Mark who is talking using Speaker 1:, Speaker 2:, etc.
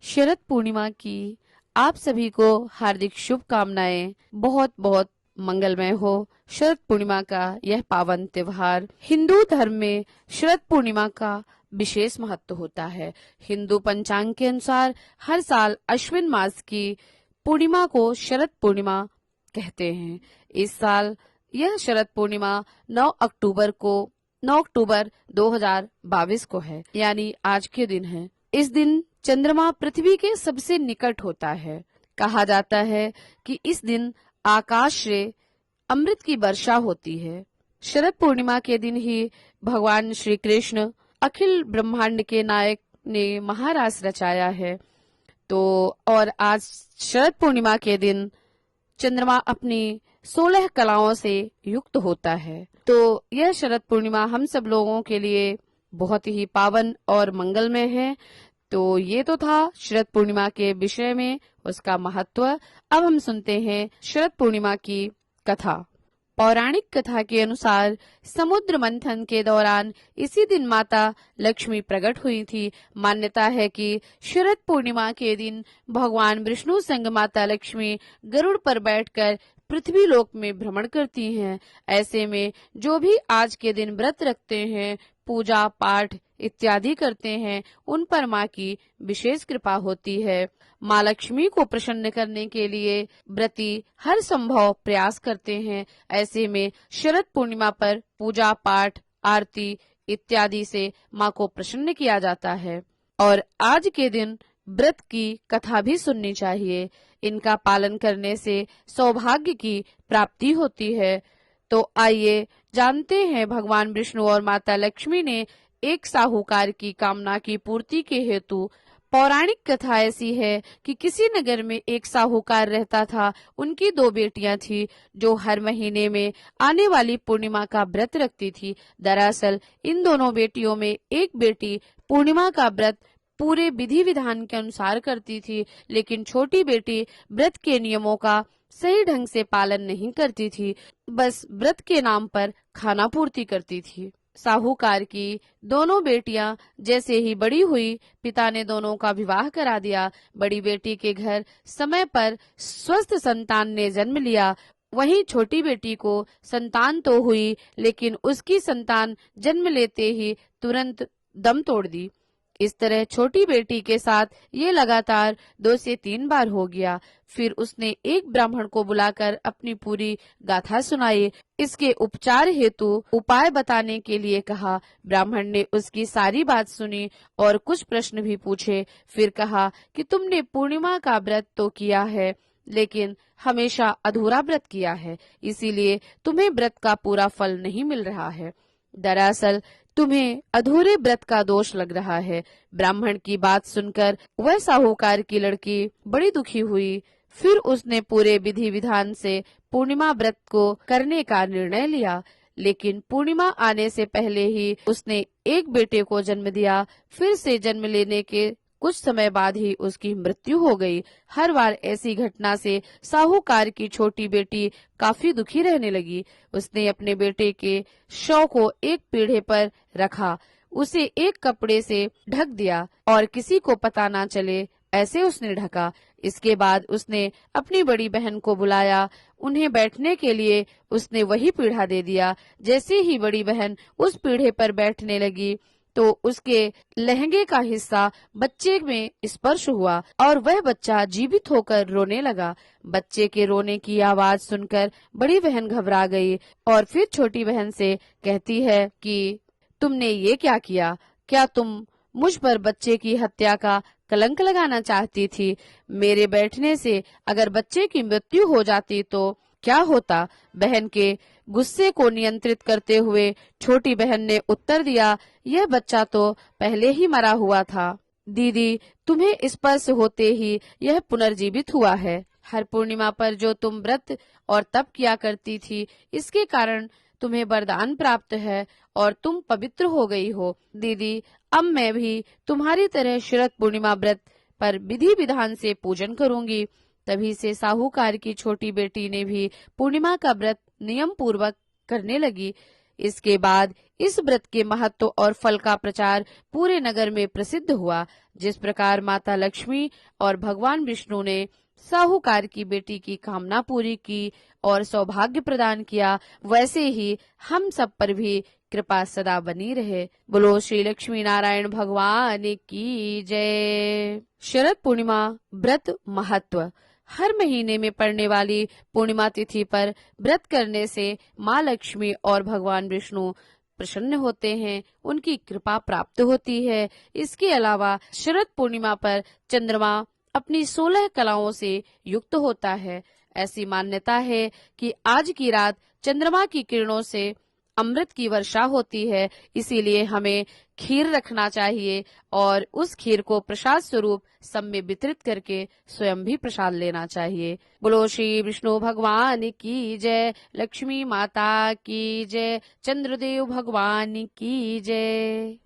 Speaker 1: शरद पूर्णिमा की आप सभी को हार्दिक शुभकामनाएं। बहुत बहुत मंगलमय हो शरद पूर्णिमा का यह पावन त्योहार। हिंदू धर्म में शरद पूर्णिमा का विशेष महत्व होता है। हिंदू पंचांग के अनुसार हर साल अश्विन मास की पूर्णिमा को शरद पूर्णिमा कहते हैं। इस साल यह शरद पूर्णिमा 9 अक्टूबर 2022 को है, यानी आज के दिन है। इस दिन चंद्रमा पृथ्वी के सबसे निकट होता है। कहा जाता है कि इस दिन आकाश से अमृत की वर्षा होती है। शरद पूर्णिमा के दिन ही भगवान श्री कृष्ण अखिल ब्रह्मांड के नायक ने महारास रचाया है। तो और आज शरद पूर्णिमा के दिन चंद्रमा अपनी 16 कलाओं से युक्त होता है। तो यह शरद पूर्णिमा हम सब लोगों के लिए बहुत ही पावन और मंगलमय है। तो ये तो था शरद पूर्णिमा के विषय में उसका महत्व। अब हम सुनते हैं शरद पूर्णिमा की कथा। पौराणिक कथा के अनुसार समुद्र मंथन के दौरान इसी दिन माता लक्ष्मी प्रकट हुई थी। मान्यता है कि शरद पूर्णिमा के दिन भगवान विष्णु संग माता लक्ष्मी गरुड़ पर बैठकर पृथ्वी लोक में भ्रमण करती हैं। ऐसे में जो भी आज के दिन व्रत रखते हैं, पूजा पाठ इत्यादि करते हैं, उन पर माँ की विशेष कृपा होती है। माँ लक्ष्मी को प्रसन्न करने के लिए व्रती हर संभव प्रयास करते हैं। ऐसे में शरद पूर्णिमा पर पूजा पाठ आरती इत्यादि से माँ को प्रसन्न किया जाता है। और आज के दिन व्रत की कथा भी सुननी चाहिए। इनका पालन करने से सौभाग्य की प्राप्ति होती है। तो आइए जानते हैं भगवान विष्णु और माता लक्ष्मी ने एक साहूकार की कामना की पूर्ति के हेतु। पौराणिक कथा ऐसी है कि किसी नगर में एक साहूकार रहता था। उनकी 2 बेटियां थी जो हर महीने में आने वाली पूर्णिमा का व्रत रखती थी। दरअसल इन दोनों बेटियों में एक बेटी पूर्णिमा का व्रत पूरे विधि विधान के अनुसार करती थी, लेकिन छोटी बेटी व्रत के नियमों का सही ढंग से पालन नहीं करती थी। बस व्रत के नाम पर खाना पूर्ति करती थी। साहूकार की दोनों बेटियां जैसे ही बड़ी हुई, पिता ने दोनों का विवाह करा दिया। बड़ी बेटी के घर समय पर स्वस्थ संतान ने जन्म लिया। वहीं छोटी बेटी को संतान तो हुई, लेकिन उसकी संतान जन्म लेते ही तुरंत दम तोड़ दी। इस तरह छोटी बेटी के साथ ये लगातार 2 से 3 बार हो गया। फिर उसने एक ब्राह्मण को बुलाकर अपनी पूरी गाथा सुनाई। इसके उपचार हेतु उपाय बताने के लिए कहा। ब्राह्मण ने उसकी सारी बात सुनी और कुछ प्रश्न भी पूछे। फिर कहा कि तुमने पूर्णिमा का व्रत तो किया है, लेकिन हमेशा अधूरा व्रत किया है, इसीलिए तुम्हें व्रत का पूरा फल नहीं मिल रहा है। दरअसल तुम्हें अधूरे व्रत का दोष लग रहा है। ब्राह्मण की बात सुनकर वह साहूकार की लड़की बड़ी दुखी हुई। फिर उसने पूरे विधि विधान से पूर्णिमा व्रत को करने का निर्णय लिया, लेकिन पूर्णिमा आने से पहले ही उसने एक बेटे को जन्म दिया। फिर से जन्म लेने के कुछ समय बाद ही उसकी मृत्यु हो गई। हर बार ऐसी घटना से साहूकार की छोटी बेटी काफी दुखी रहने लगी। उसने अपने बेटे के शव को एक पीढ़े पर रखा, उसे एक कपड़े से ढक दिया और किसी को पता ना चले ऐसे उसने ढका। इसके बाद उसने अपनी बड़ी बहन को बुलाया। उन्हें बैठने के लिए उसने वही पीढ़ा दे दिया। जैसे ही बड़ी बहन उस पीढ़े पर बैठने लगी तो उसके लहंगे का हिस्सा बच्चे में स्पर्श हुआ और वह बच्चा जीवित होकर रोने लगा। बच्चे के रोने की आवाज सुनकर बड़ी बहन घबरा गई और फिर छोटी बहन से कहती है कि तुमने ये क्या किया? क्या तुम मुझ पर बच्चे की हत्या का कलंक लगाना चाहती थी? मेरे बैठने से अगर बच्चे की मृत्यु हो जाती तो क्या होता? बहन के गुस्से को नियंत्रित करते हुए छोटी बहन ने उत्तर दिया, यह बच्चा तो पहले ही मरा हुआ था। दीदी, तुम्हें स्पर्श होते ही यह पुनर्जीवित हुआ है। हर पूर्णिमा पर जो तुम व्रत और तप किया करती थी, इसके कारण तुम्हें वरदान प्राप्त है और तुम पवित्र हो गई हो। दीदी, अब मैं भी तुम्हारी तरह शरद पूर्णिमा व्रत पर विधि विधान से पूजन करूंगी। तभी से साहूकार की छोटी बेटी ने भी पूर्णिमा का व्रत नियम पूर्वक करने लगी। इसके बाद इस व्रत के महत्व और फल का प्रचार पूरे नगर में प्रसिद्ध हुआ। जिस प्रकार माता लक्ष्मी और भगवान विष्णु ने साहूकार की बेटी की कामना पूरी की और सौभाग्य प्रदान किया, वैसे ही हम सब पर भी कृपा सदा बनी रहे। बोलो श्री लक्ष्मी नारायण भगवान की जय। शरद पूर्णिमा व्रत महत्व। हर महीने में पड़ने वाली पूर्णिमा तिथि पर व्रत करने से माँ लक्ष्मी और भगवान विष्णु प्रसन्न होते हैं, उनकी कृपा प्राप्त होती है। इसके अलावा शरद पूर्णिमा पर चंद्रमा अपनी 16 कलाओं से युक्त होता है। ऐसी मान्यता है कि आज की रात चंद्रमा की किरणों से अमृत की वर्षा होती है, इसीलिए हमें खीर रखना चाहिए और उस खीर को प्रसाद स्वरूप सब में वितरित करके स्वयं भी प्रसाद लेना चाहिए। बोलो श्री विष्णु भगवान की जय, लक्ष्मी माता की जय, चंद्रदेव भगवान की जय।